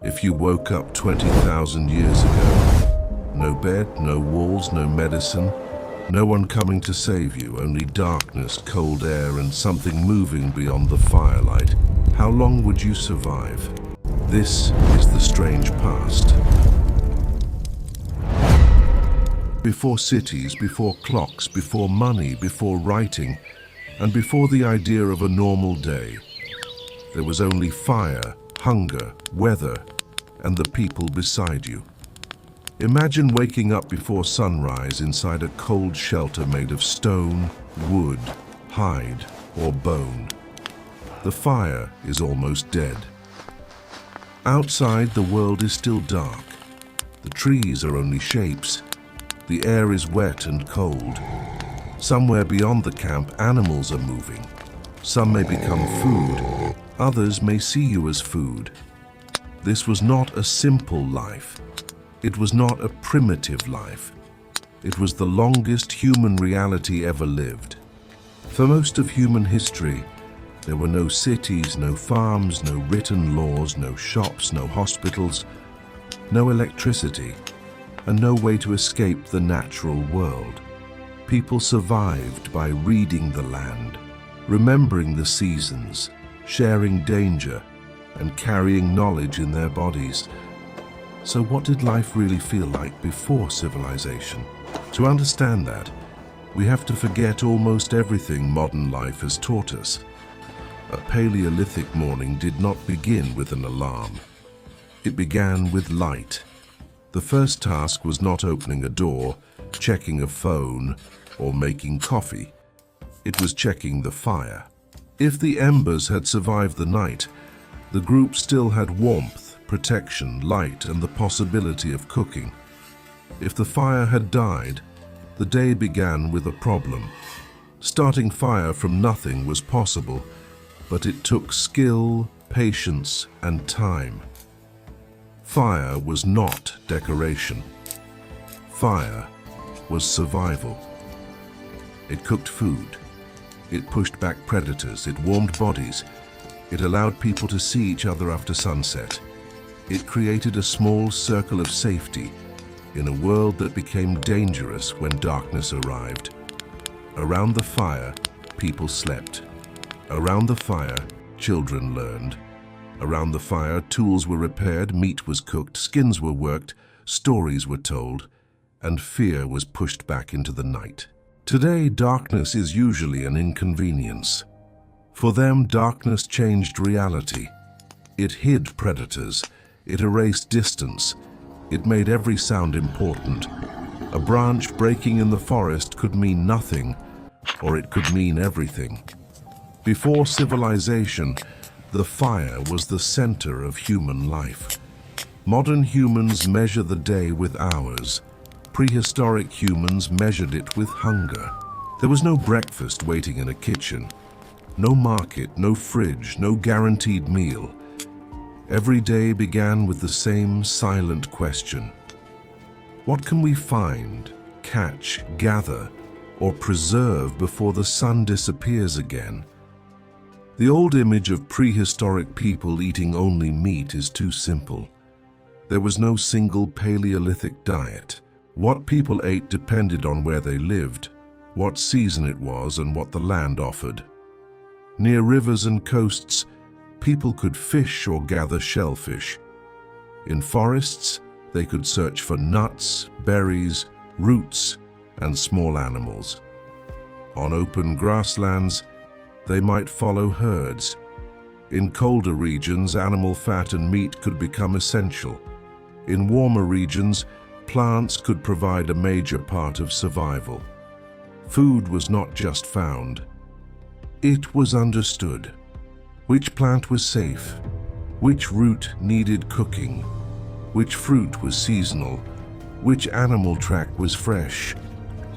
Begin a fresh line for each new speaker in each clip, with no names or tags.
If you woke up 20,000 years ago, no bed, no walls, no medicine, no one coming to save you, only darkness, cold air, and something moving beyond the firelight, how long would you survive? This is the strange past. Before cities, before clocks, before money, before writing, and before the idea of a normal day, there was only fire, hunger, weather, and the people beside you. Imagine waking up before sunrise inside a cold shelter made of stone, wood, hide, or bone. The fire is almost dead. Outside, the world is still dark. The trees are only shapes. The air is wet and cold. Somewhere beyond the camp, animals are moving. Some may become food. Others may see you as food. This was not a simple life. It was not a primitive life. It was the longest human reality ever lived. For most of human history, there were no cities, no farms, no written laws, no shops, no hospitals, no electricity, and no way to escape the natural world. People survived by reading the land, remembering the seasons, sharing danger, and carrying knowledge in their bodies. So what did life really feel like before civilization? To understand that, we have to forget almost everything modern life has taught us. A Paleolithic morning did not begin with an alarm. It began with light. The first task was not opening a door, checking a phone, or making coffee. It was checking the fire. If the embers had survived the night, the group still had warmth, protection, light, and the possibility of cooking. If the fire had died, the day began with a problem. Starting fire from nothing was possible, but it took skill, patience, and time. Fire was not decoration. Fire was survival. It cooked food. It pushed back predators. It warmed bodies. It allowed people to see each other after sunset. It created a small circle of safety in a world that became dangerous when darkness arrived. Around the fire, people slept. Around the fire, children learned. Around the fire, tools were repaired, meat was cooked, skins were worked, stories were told, and fear was pushed back into the night. Today, darkness is usually an inconvenience. For them, darkness changed reality. It hid predators. It erased distance. It made every sound important. A branch breaking in the forest could mean nothing, or it could mean everything. Before civilization, the fire was the center of human life. Modern humans measure the day with hours. Prehistoric humans measured it with hunger. There was no breakfast waiting in a kitchen. No market, no fridge, no guaranteed meal. Every day began with the same silent question. What can we find, catch, gather, or preserve before the sun disappears again? The old image of prehistoric people eating only meat is too simple. There was no single Paleolithic diet. What people ate depended on where they lived, what season it was, and what the land offered. Near rivers and coasts, people could fish or gather shellfish. In forests, they could search for nuts, berries, roots, and small animals. On open grasslands, they might follow herds. In colder regions, animal fat and meat could become essential. In warmer regions, plants could provide a major part of survival. Food was not just found. It was understood. Which plant was safe? Which root needed cooking? Which fruit was seasonal? Which animal track was fresh?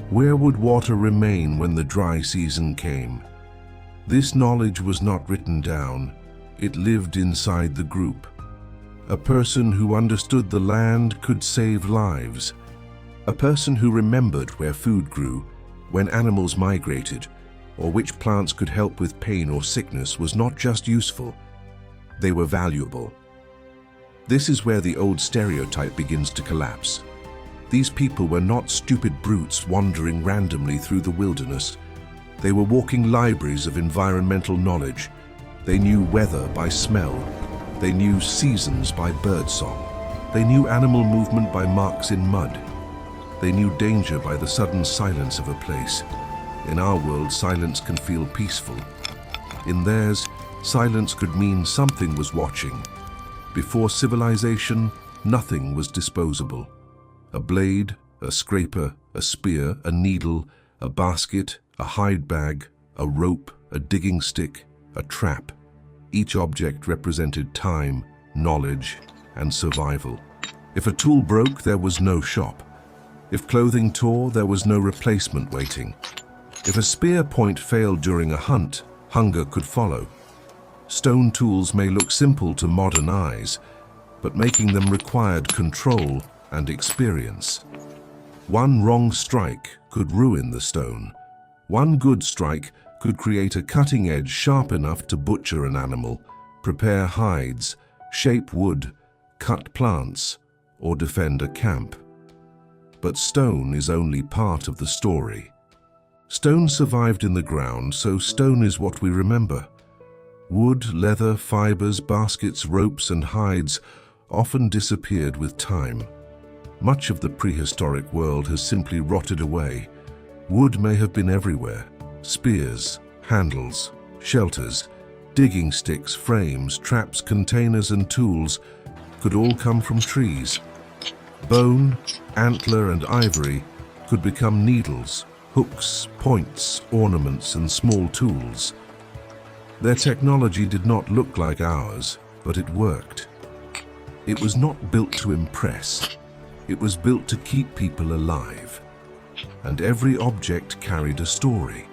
Where would water remain when the dry season came? This knowledge was not written down. It lived inside the group. A person who understood the land could save lives. A person who remembered where food grew, when animals migrated, or which plants could help with pain or sickness was not just useful, they were valuable. This is where the old stereotype begins to collapse. These people were not stupid brutes wandering randomly through the wilderness. They were walking libraries of environmental knowledge. They knew weather by smell. They knew seasons by birdsong. They knew animal movement by marks in mud. They knew danger by the sudden silence of a place. In our world, silence can feel peaceful. In theirs, silence could mean something was watching. Before civilization, nothing was disposable. A blade, a scraper, a spear, a needle, a basket, a hide bag, a rope, a digging stick, a trap. Each object represented time, knowledge, and survival. If a tool broke, there was no shop. If clothing tore, there was no replacement waiting. If a spear point failed during a hunt, hunger could follow. Stone tools may look simple to modern eyes, but making them required control and experience. One wrong strike could ruin the stone. One good strike could create a cutting edge sharp enough to butcher an animal, prepare hides, shape wood, cut plants, or defend a camp. But stone is only part of the story. Stone survived in the ground, so stone is what we remember. Wood, leather, fibers, baskets, ropes, and hides often disappeared with time. Much of the prehistoric world has simply rotted away. Wood may have been everywhere. Spears, handles, shelters, digging sticks, frames, traps, containers, and tools could all come from trees. Bone, antler, and ivory could become needles, hooks, points, ornaments, and small tools. Their technology did not look like ours, but it worked. It was not built to impress. It was built to keep people alive. And every object carried a story.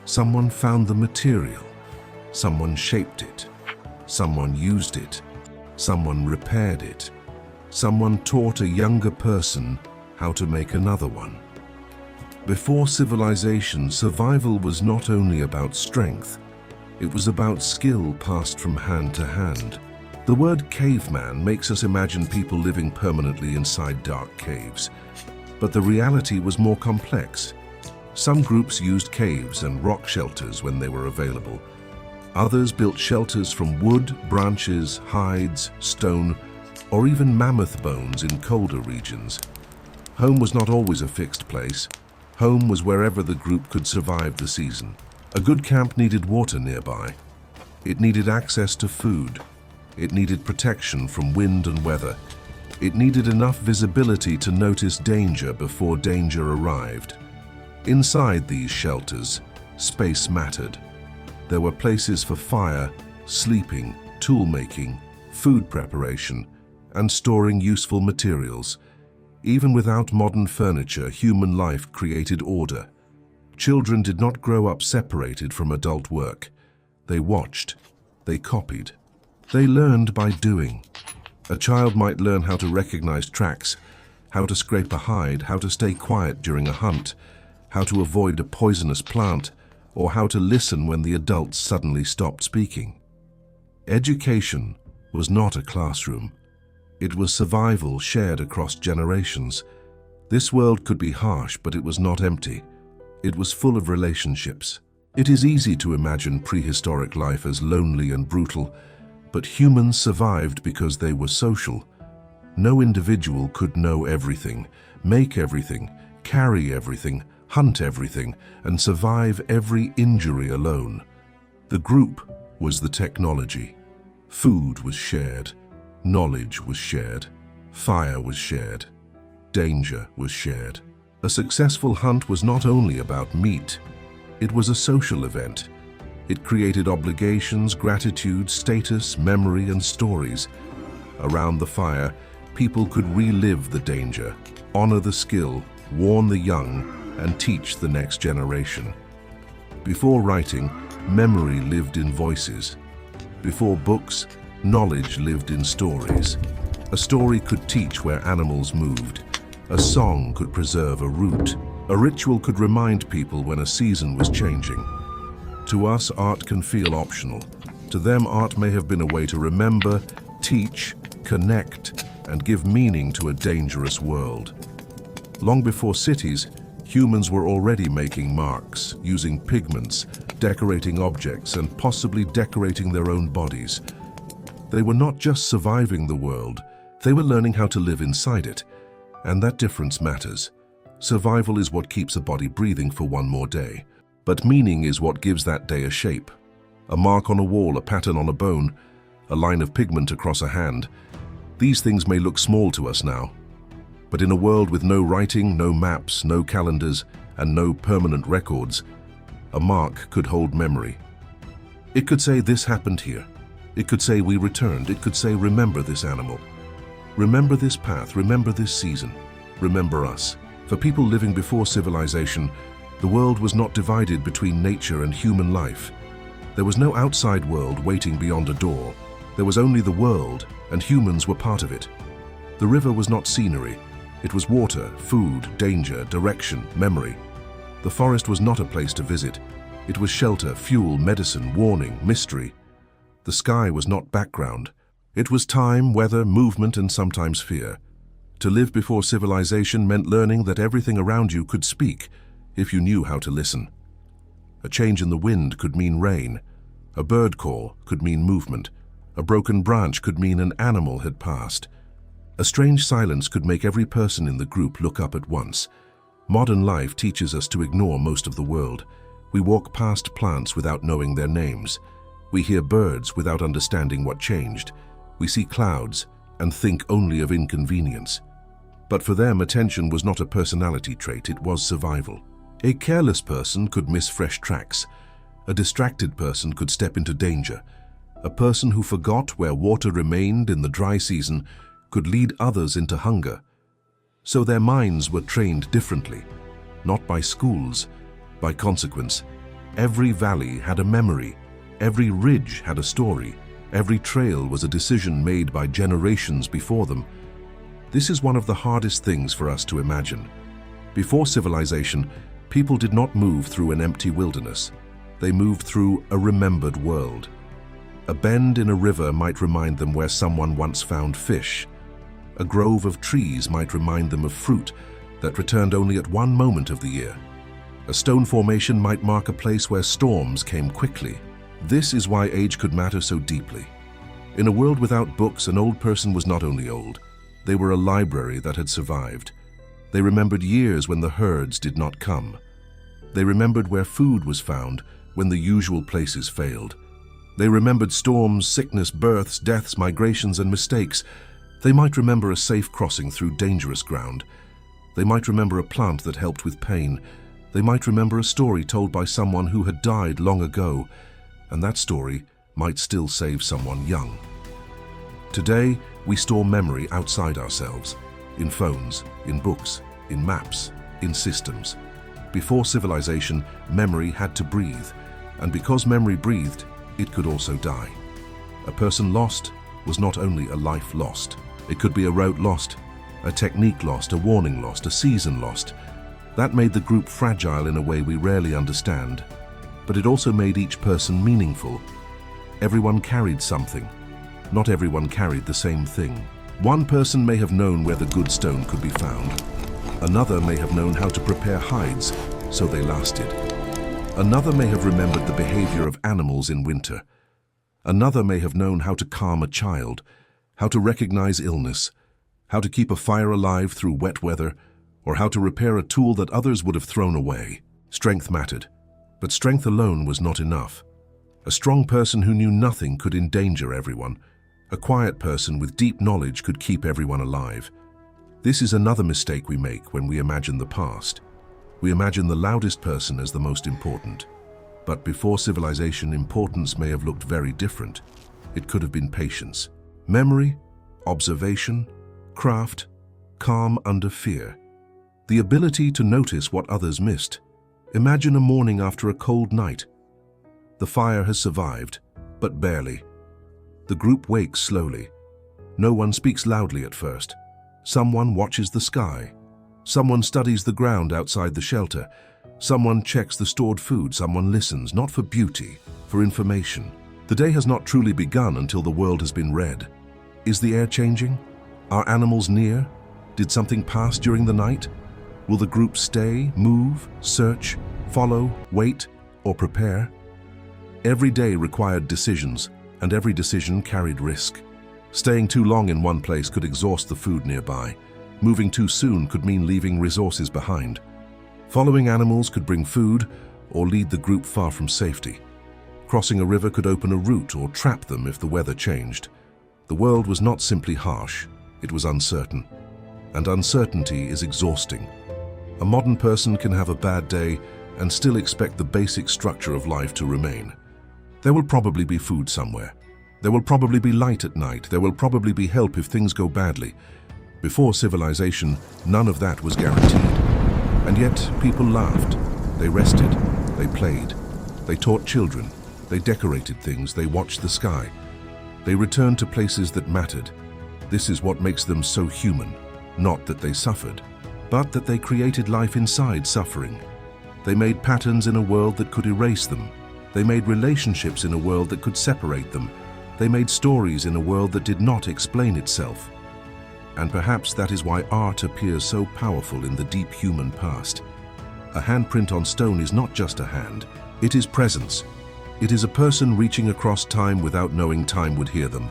Someone found the material. Someone shaped it. Someone used it. Someone repaired it. Someone taught a younger person how to make another one. Before civilization, survival was not only about strength, it was about skill passed from hand to hand. The word caveman makes us imagine people living permanently inside dark caves. But the reality was more complex. Some groups used caves and rock shelters when they were available. Others built shelters from wood, branches, hides, stone, or even mammoth bones in colder regions. Home was not always a fixed place. Home was wherever the group could survive the season. A good camp needed water nearby. It needed access to food. It needed protection from wind and weather. It needed enough visibility to notice danger before danger arrived. Inside these shelters, space mattered. There were places for fire, sleeping, tool making, food preparation, and storing useful materials. Even without modern furniture, human life created order. Children did not grow up separated from adult work. They watched. They copied. They learned by doing. A child might learn how to recognize tracks, how to scrape a hide, how to stay quiet during a hunt, how to avoid a poisonous plant, or how to listen when the adults suddenly stopped speaking. Education was not a classroom. It was survival shared across generations. This world could be harsh, but it was not empty. It was full of relationships. It is easy to imagine prehistoric life as lonely and brutal, but humans survived because they were social. No individual could know everything, make everything, carry everything, hunt everything, and survive every injury alone. The group was the technology. Food was shared. Knowledge was shared. Fire was shared. Danger was shared. A successful hunt was not only about meat. It was a social event. It created obligations, gratitude, status, memory, and stories. Around the fire, people could relive the danger, honor the skill, warn the young, and teach the next generation. Before writing, memory lived in voices. Before books, knowledge lived in stories. A story could teach where animals moved. A song could preserve a route. A ritual could remind people when a season was changing. To us, art can feel optional. To them, art may have been a way to remember, teach, connect, and give meaning to a dangerous world. Long before cities, humans were already making marks, using pigments, decorating objects, and possibly decorating their own bodies. They were not just surviving the world, they were learning how to live inside it. And that difference matters. Survival is what keeps a body breathing for one more day. But meaning is what gives that day a shape. A mark on a wall, a pattern on a bone, a line of pigment across a hand. These things may look small to us now. But in a world with no writing, no maps, no calendars, and no permanent records, a mark could hold memory. It could say this happened here. It could say we returned. It could say remember this animal. Remember this path. Remember this season. Remember us. For people living before civilization, the world was not divided between nature and human life. There was no outside world waiting beyond a door. There was only the world, and humans were part of it. The river was not scenery. It was water, food, danger, direction, memory. The forest was not a place to visit. It was shelter, fuel, medicine, warning, mystery. The sky was not background. It was time, weather, movement, and sometimes fear. To live before civilization meant learning that everything around you could speak, if you knew how to listen. A change in the wind could mean rain. A bird call could mean movement. A broken branch could mean an animal had passed. A strange silence could make every person in the group look up at once. Modern life teaches us to ignore most of the world. We walk past plants without knowing their names. We hear birds without understanding what changed. We see clouds and think only of inconvenience. But for them, attention was not a personality trait, it was survival. A careless person could miss fresh tracks. A distracted person could step into danger. A person who forgot where water remained in the dry season could lead others into hunger. So their minds were trained differently, not by schools, by consequence. Every valley had a memory, every ridge had a story, every trail was a decision made by generations before them. This is one of the hardest things for us to imagine. Before civilization, people did not move through an empty wilderness. They moved through a remembered world. A bend in a river might remind them where someone once found fish. A grove of trees might remind them of fruit that returned only at one moment of the year. A stone formation might mark a place where storms came quickly. This is why age could matter so deeply. In a world without books, an old person was not only old, they were a library that had survived. They remembered years when the herds did not come. They remembered where food was found when the usual places failed. They remembered storms, sickness, births, deaths, migrations, and mistakes. They might remember a safe crossing through dangerous ground. They might remember a plant that helped with pain. They might remember a story told by someone who had died long ago, and that story might still save someone young. Today, we store memory outside ourselves, in phones, in books, in maps, in systems. Before civilization, memory had to breathe, and because memory breathed, it could also die. A person lost was not only a life lost. It could be a route lost, a technique lost, a warning lost, a season lost. That made the group fragile in a way we rarely understand, but it also made each person meaningful. Everyone carried something. Not everyone carried the same thing. One person may have known where the good stone could be found. Another may have known how to prepare hides, so they lasted. Another may have remembered the behavior of animals in winter. Another may have known how to calm a child, how to recognize illness, how to keep a fire alive through wet weather, or how to repair a tool that others would have thrown away. Strength mattered, but strength alone was not enough. A strong person who knew nothing could endanger everyone. A quiet person with deep knowledge could keep everyone alive. This is another mistake we make when we imagine the past. We imagine the loudest person as the most important. But before civilization, importance may have looked very different. It could have been patience, memory, observation, craft, calm under fear. The ability to notice what others missed. Imagine a morning after a cold night. The fire has survived, but barely. The group wakes slowly. No one speaks loudly at first. Someone watches the sky. Someone studies the ground outside the shelter. Someone checks the stored food. Someone listens, not for beauty, for information. The day has not truly begun until the world has been read. Is the air changing? Are animals near? Did something pass during the night? Will the group stay, move, search, follow, wait, or prepare? Every day required decisions, and every decision carried risk. Staying too long in one place could exhaust the food nearby. Moving too soon could mean leaving resources behind. Following animals could bring food or lead the group far from safety. Crossing a river could open a route or trap them if the weather changed. The world was not simply harsh, it was uncertain. And uncertainty is exhausting. A modern person can have a bad day and still expect the basic structure of life to remain. There will probably be food somewhere. There will probably be light at night. There will probably be help if things go badly. Before civilization, none of that was guaranteed. And yet, people laughed. They rested. They played. They taught children. They decorated things. They watched the sky. They returned to places that mattered. This is what makes them so human. Not that they suffered, but that they created life inside suffering. They made patterns in a world that could erase them. They made relationships in a world that could separate them. They made stories in a world that did not explain itself. And perhaps that is why art appears so powerful in the deep human past. A handprint on stone is not just a hand, it is presence. It is a person reaching across time without knowing time would hear them.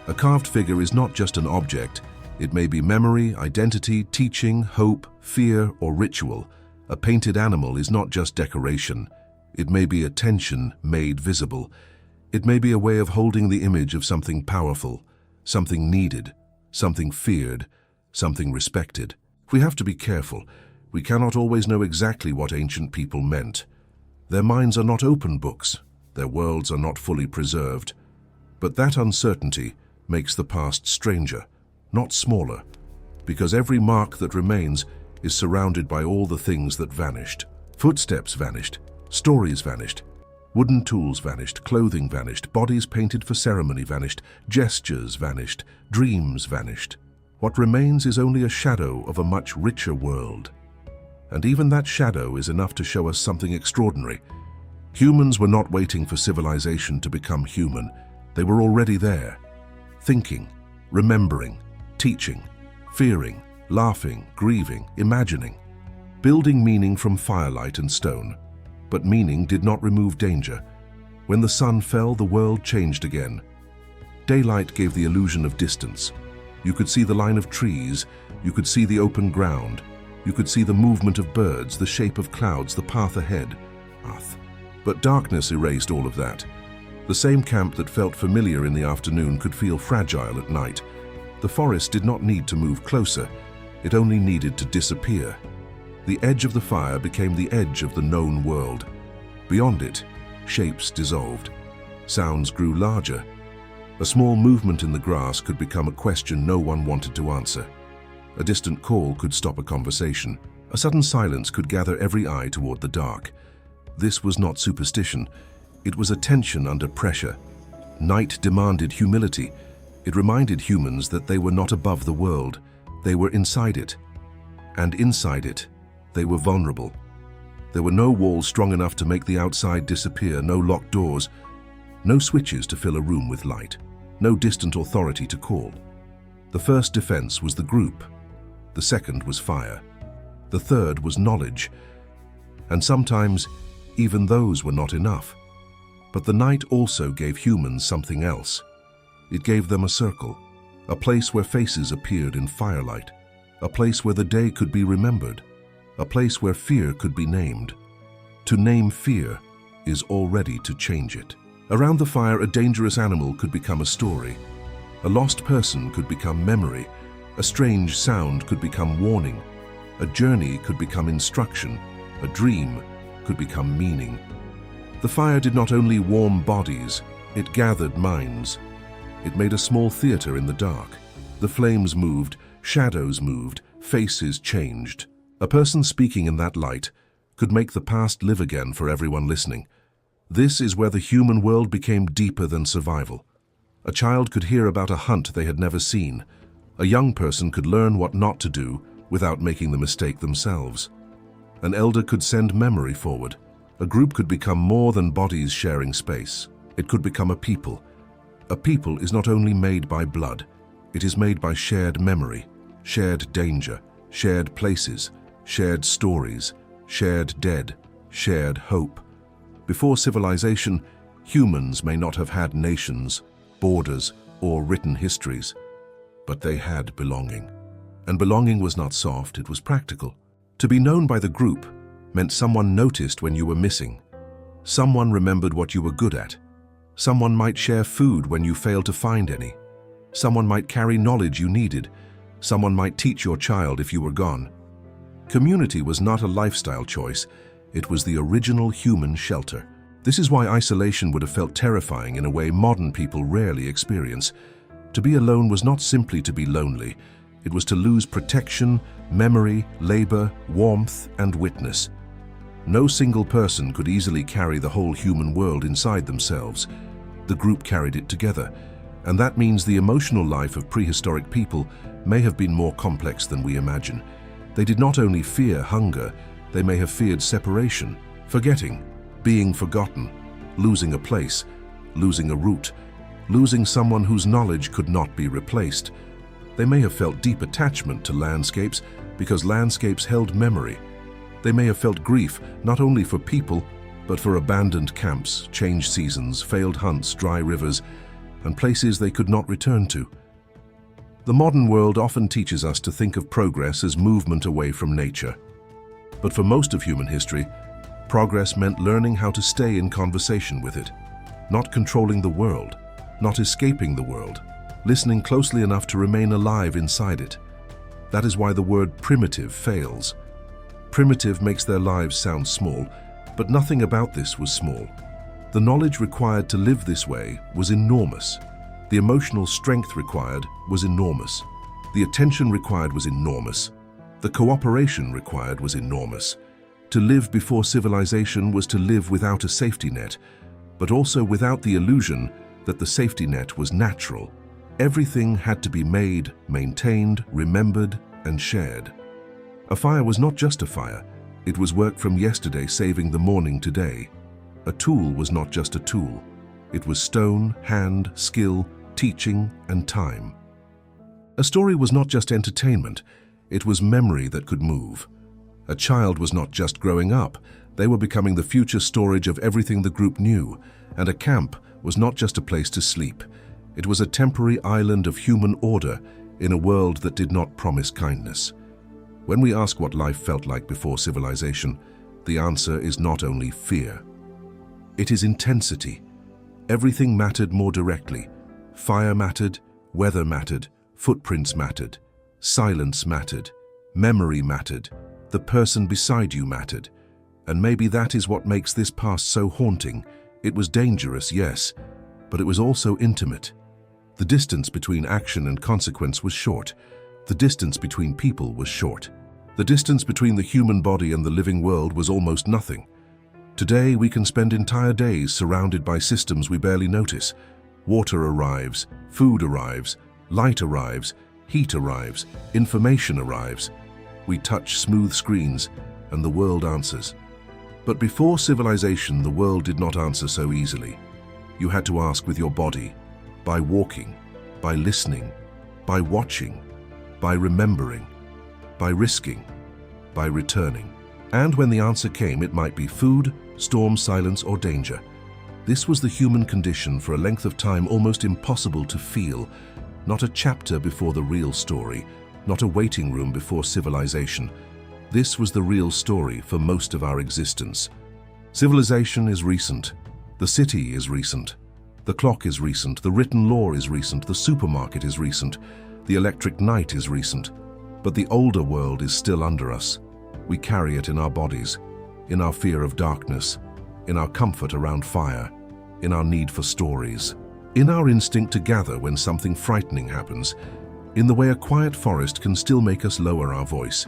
A carved figure is not just an object, it may be memory, identity, teaching, hope, fear, or ritual. A painted animal is not just decoration, it may be attention made visible. It may be a way of holding the image of something powerful, something needed, something feared, something respected. We have to be careful. We cannot always know exactly what ancient people meant. Their minds are not open books. Their worlds are not fully preserved. But that uncertainty makes the past stranger, not smaller, because every mark that remains is surrounded by all the things that vanished. Footsteps vanished, stories vanished, wooden tools vanished, clothing vanished, bodies painted for ceremony vanished, gestures vanished, dreams vanished. What remains is only a shadow of a much richer world. And even that shadow is enough to show us something extraordinary. Humans were not waiting for civilization to become human. They were already there, thinking, remembering, teaching, fearing, laughing, grieving, imagining, building meaning from firelight and stone. But meaning did not remove danger. When the sun fell, the world changed again. Daylight gave the illusion of distance. You could see the line of trees, you could see the open ground, you could see the movement of birds, the shape of clouds, the path ahead. But darkness erased all of that. The same camp that felt familiar in the afternoon could feel fragile at night. The forest did not need to move closer, it only needed to disappear. The edge of the fire became the edge of the known world. Beyond it, shapes dissolved. Sounds grew larger. A small movement in the grass could become a question no one wanted to answer. A distant call could stop a conversation. A sudden silence could gather every eye toward the dark. This was not superstition. It was attention under pressure. Night demanded humility. It reminded humans that they were not above the world. They were inside it. And inside it, they were vulnerable. There were no walls strong enough to make the outside disappear, no locked doors, no switches to fill a room with light, no distant authority to call. The first defense was the group. The second was fire. The third was knowledge. And sometimes, even those were not enough. But the night also gave humans something else. It gave them a circle, a place where faces appeared in firelight, a place where the day could be remembered, a place where fear could be named. To name fear is already to change it. Around the fire, a dangerous animal could become a story. A lost person could become memory. A strange sound could become warning. A journey could become instruction. A dream could become meaning. The fire did not only warm bodies, it gathered minds. It made a small theater in the dark. The flames moved, shadows moved, faces changed. A person speaking in that light could make the past live again for everyone listening. This is where the human world became deeper than survival. A child could hear about a hunt they had never seen. A young person could learn what not to do without making the mistake themselves. An elder could send memory forward. A group could become more than bodies sharing space. It could become a people. A people is not only made by blood, It is made by shared memory, shared danger, shared places, shared stories, shared dead, shared hope. Before civilization, humans may not have had nations, borders, or written histories, but they had belonging. And belonging was not soft, it was practical. To be known by the group meant someone noticed when you were missing. Someone remembered what you were good at. Someone might share food when you failed to find any. Someone might carry knowledge you needed. Someone might teach your child if you were gone. Community was not a lifestyle choice, it was the original human shelter. This is why isolation would have felt terrifying in a way modern people rarely experience. To be alone was not simply to be lonely, it was to lose protection, memory, labor, warmth, and witness. No single person could easily carry the whole human world inside themselves. The group carried it together, and that means the emotional life of prehistoric people may have been more complex than we imagine. They did not only fear hunger, they may have feared separation, forgetting, being forgotten, losing a place, losing a route, losing someone whose knowledge could not be replaced. They may have felt deep attachment to landscapes because landscapes held memory. They may have felt grief not only for people, but for abandoned camps, changed seasons, failed hunts, dry rivers, and places they could not return to. The modern world often teaches us to think of progress as movement away from nature. But for most of human history, progress meant learning how to stay in conversation with it, not controlling the world, not escaping the world, listening closely enough to remain alive inside it. That is why the word primitive fails. Primitive makes their lives sound small, but nothing about this was small. The knowledge required to live this way was enormous. The emotional strength required was enormous. The attention required was enormous. The cooperation required was enormous. To live before civilization was to live without a safety net, but also without the illusion that the safety net was natural. Everything had to be made, maintained, remembered, and shared. A fire was not just a fire, it was work from yesterday saving the morning today. A tool was not just a tool, it was stone, hand, skill, teaching, and time. A story was not just entertainment, it was memory that could move. A child was not just growing up, they were becoming the future storage of everything the group knew, and a camp was not just a place to sleep. It was a temporary island of human order in a world that did not promise kindness. When we ask what life felt like before civilization, the answer is not only fear. It is intensity. Everything mattered more directly. Fire mattered, weather mattered, footprints mattered, silence mattered, memory mattered, the person beside you mattered. And maybe that is what makes this past so haunting. It was dangerous, yes, but it was also intimate. The distance between action and consequence was short. The distance between people was short. The distance between the human body and the living world was almost nothing. Today, we can spend entire days surrounded by systems we barely notice. Water arrives, food arrives, light arrives, heat arrives, information arrives. We touch smooth screens, and the world answers. But before civilization, the world did not answer so easily. You had to ask with your body, by walking, by listening, by watching, by remembering, by risking, by returning. And when the answer came, it might be food, storm, silence, or danger. This was the human condition for a length of time almost impossible to feel, not a chapter before the real story, not a waiting room before civilization. This was the real story for most of our existence. Civilization is recent. The city is recent. The clock is recent. The written law is recent. The supermarket is recent. The electric night is recent. But the older world is still under us. We carry it in our bodies, in our fear of darkness, in our comfort around fire, in our need for stories, in our instinct to gather when something frightening happens, in the way a quiet forest can still make us lower our voice,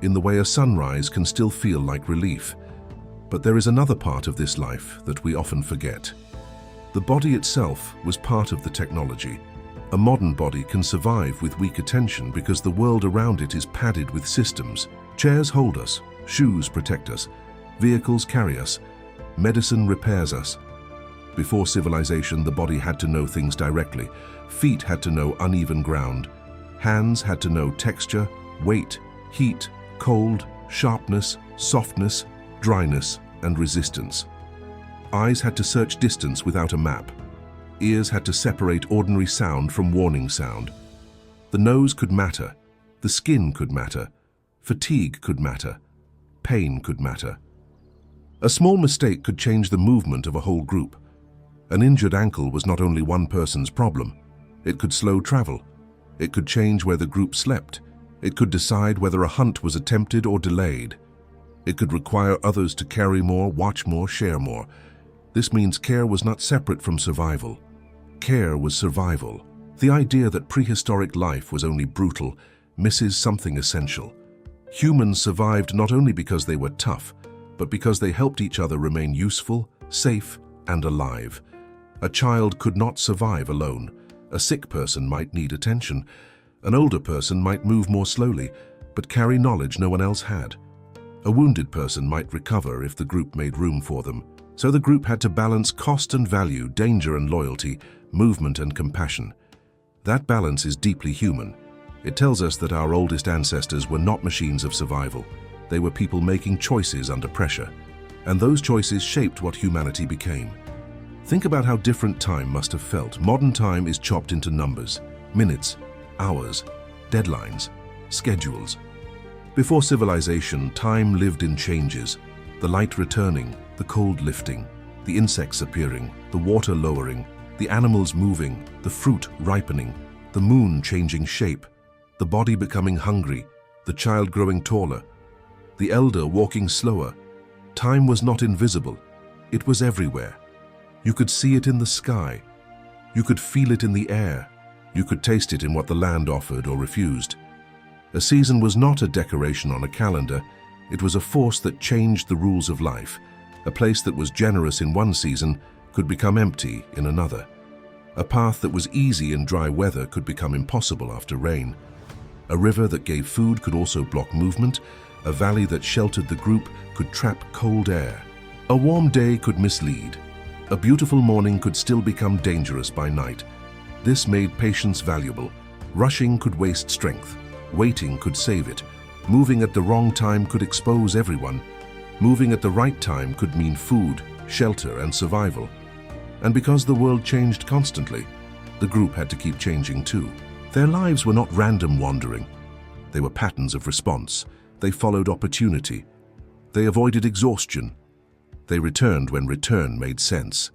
in the way a sunrise can still feel like relief. But there is another part of this life that we often forget. The body itself was part of the technology. A modern body can survive with weak attention because the world around it is padded with systems. Chairs hold us, shoes protect us, vehicles carry us, medicine repairs us. Before civilization, the body had to know things directly. Feet had to know uneven ground. Hands had to know texture, weight, heat, cold, sharpness, softness, dryness, and resistance. Eyes had to search distance without a map. Ears had to separate ordinary sound from warning sound. The nose could matter. The skin could matter. Fatigue could matter. Pain could matter. A small mistake could change the movement of a whole group. An injured ankle was not only one person's problem. It could slow travel. It could change where the group slept. It could decide whether a hunt was attempted or delayed. It could require others to carry more, watch more, share more. This means care was not separate from survival. Care was survival. The idea that prehistoric life was only brutal misses something essential. Humans survived not only because they were tough, but because they helped each other remain useful, safe, and alive. A child could not survive alone. A sick person might need attention. An older person might move more slowly, but carry knowledge no one else had. A wounded person might recover if the group made room for them. So the group had to balance cost and value, danger and loyalty, movement and compassion. That balance is deeply human. It tells us that our oldest ancestors were not machines of survival. They were people making choices under pressure. And those choices shaped what humanity became. Think about how different time must have felt. Modern time is chopped into numbers, minutes, hours, deadlines, schedules. Before civilization, time lived in changes. The light returning, the cold lifting, the insects appearing, the water lowering, the animals moving, the fruit ripening, the moon changing shape, the body becoming hungry, the child growing taller, the elder walking slower. Time was not invisible. It was everywhere. You could see it in the sky. You could feel it in the air. You could taste it in what the land offered or refused. A season was not a decoration on a calendar. It was a force that changed the rules of life. A place that was generous in one season could become empty in another. A path that was easy in dry weather could become impossible after rain. A river that gave food could also block movement. A valley that sheltered the group could trap cold air. A warm day could mislead. A beautiful morning could still become dangerous by night. This made patience valuable. Rushing could waste strength. Waiting could save it. Moving at the wrong time could expose everyone. Moving at the right time could mean food, shelter, and survival. And because the world changed constantly, the group had to keep changing too. Their lives were not random wandering. They were patterns of response. They followed opportunity. They avoided exhaustion. They returned when return made sense.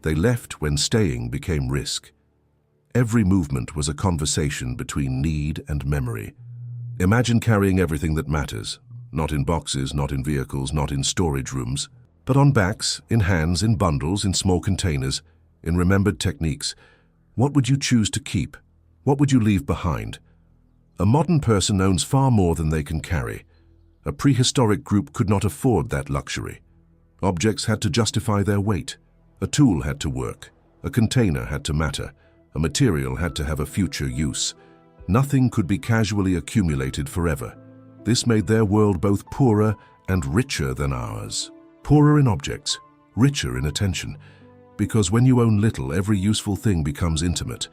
They left when staying became risk. Every movement was a conversation between need and memory. Imagine carrying everything that matters, not in boxes, not in vehicles, not in storage rooms, but on backs, in hands, in bundles, in small containers, in remembered techniques. What would you choose to keep? What would you leave behind? A modern person owns far more than they can carry. A prehistoric group could not afford that luxury. Objects had to justify their weight. A tool had to work. A container had to matter. A material had to have a future use. Nothing could be casually accumulated forever. This made their world both poorer and richer than ours. Poorer in objects, richer in attention. Because when you own little, every useful thing becomes intimate.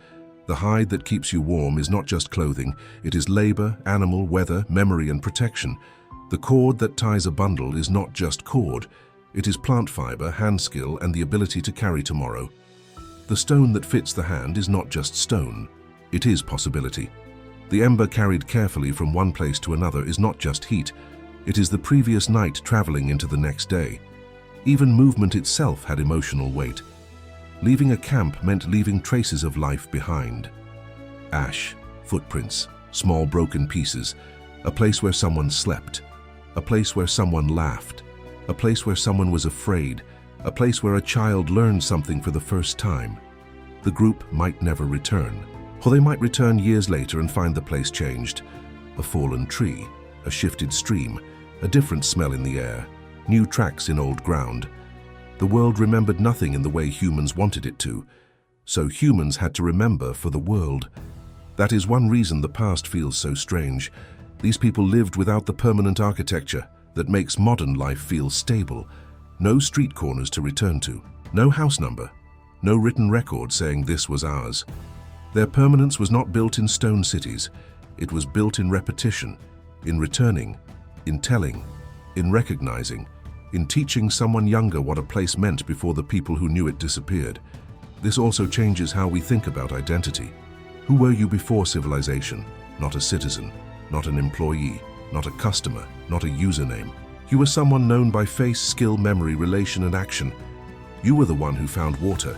The hide that keeps you warm is not just clothing, it is labor, animal, weather, memory, and protection. The cord that ties a bundle is not just cord. It is plant fiber, hand skill, and the ability to carry tomorrow. The stone that fits the hand is not just stone. It is possibility. The ember carried carefully from one place to another is not just heat. It is the previous night traveling into the next day. Even movement itself had emotional weight. Leaving a camp meant leaving traces of life behind. Ash, footprints, small broken pieces, a place where someone slept, a place where someone laughed, a place where someone was afraid, a place where a child learned something for the first time. The group might never return, or they might return years later and find the place changed. A fallen tree, a shifted stream, a different smell in the air, new tracks in old ground. The world remembered nothing in the way humans wanted it to, so humans had to remember for the world. That is one reason the past feels so strange. These people lived without the permanent architecture that makes modern life feel stable. No street corners to return to, No house number, no written record saying this was ours. Their permanence was not built in stone cities. It was built in repetition, in returning, in telling, in recognizing, in teaching someone younger what a place meant before the people who knew it disappeared. This also changes how we think about identity. Who were you before civilization? Not a citizen, not an employee, not a customer, not a username. You were someone known by face, skill, memory, relation, and action. You were the one who found water,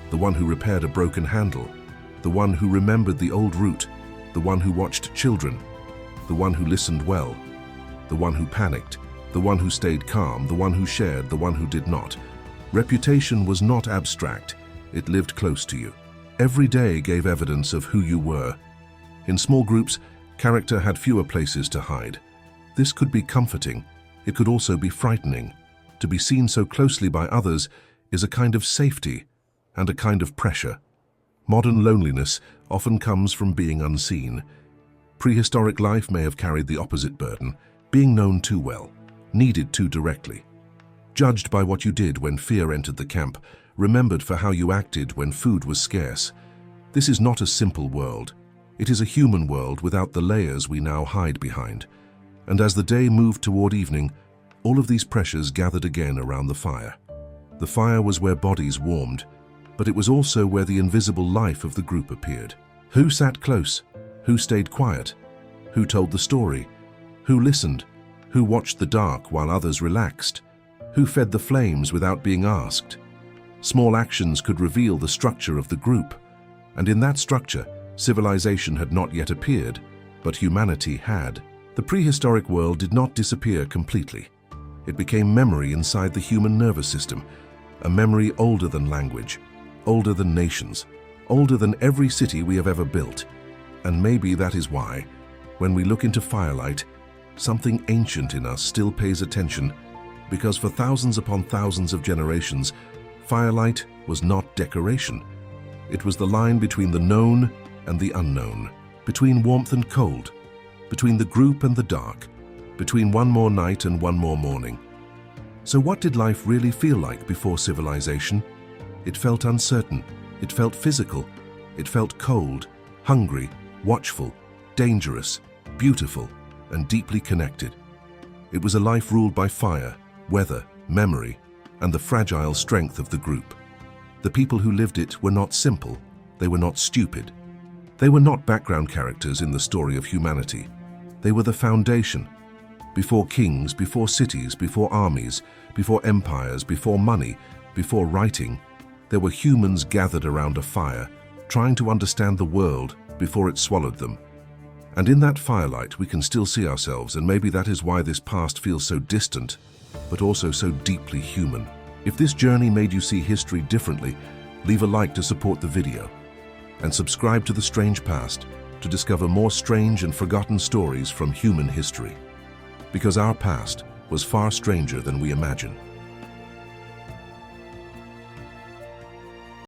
the one who repaired a broken handle, the one who remembered the old route, the one who watched children, the one who listened well, the one who panicked, the one who stayed calm, the one who shared, the one who did not. Reputation was not abstract. It lived close to you. Every day gave evidence of who you were. In small groups, character had fewer places to hide. This could be comforting. It could also be frightening. To be seen so closely by others is a kind of safety and a kind of pressure. Modern loneliness often comes from being unseen. Prehistoric life may have carried the opposite burden, being known too well, needed too directly. Judged by what you did when fear entered the camp, remembered for how you acted when food was scarce. This is not a simple world. It is a human world without the layers we now hide behind. And as the day moved toward evening, all of these pressures gathered again around the fire. The fire was where bodies warmed, but it was also where the invisible life of the group appeared. Who sat close? Who stayed quiet? Who told the story? Who listened? Who watched the dark while others relaxed? Who fed the flames without being asked? Small actions could reveal the structure of the group, and in that structure, civilization had not yet appeared, but humanity had. The prehistoric world did not disappear completely. It became memory inside the human nervous system, a memory older than language, older than nations, older than every city we have ever built. And maybe that is why, when we look into firelight, something ancient in us still pays attention, because for thousands upon thousands of generations, firelight was not decoration. It was the line between the known and the unknown, between warmth and cold, between the group and the dark, between one more night and one more morning. So what did life really feel like before civilization? It felt uncertain, it felt physical, it felt cold, hungry, watchful, dangerous, beautiful, and deeply connected. It was a life ruled by fire, weather, memory, and the fragile strength of the group. The people who lived it were not simple, they were not stupid. They were not background characters in the story of humanity. They were the foundation. Before kings, before cities, before armies, before empires, before money, before writing, there were humans gathered around a fire, trying to understand the world before it swallowed them. And in that firelight we can still see ourselves, and maybe that is why this past feels so distant, but also so deeply human. If this journey made you see history differently, leave a like to support the video, and subscribe to The Strange Past to discover more strange and forgotten stories from human history. Because our past was far stranger than we imagine.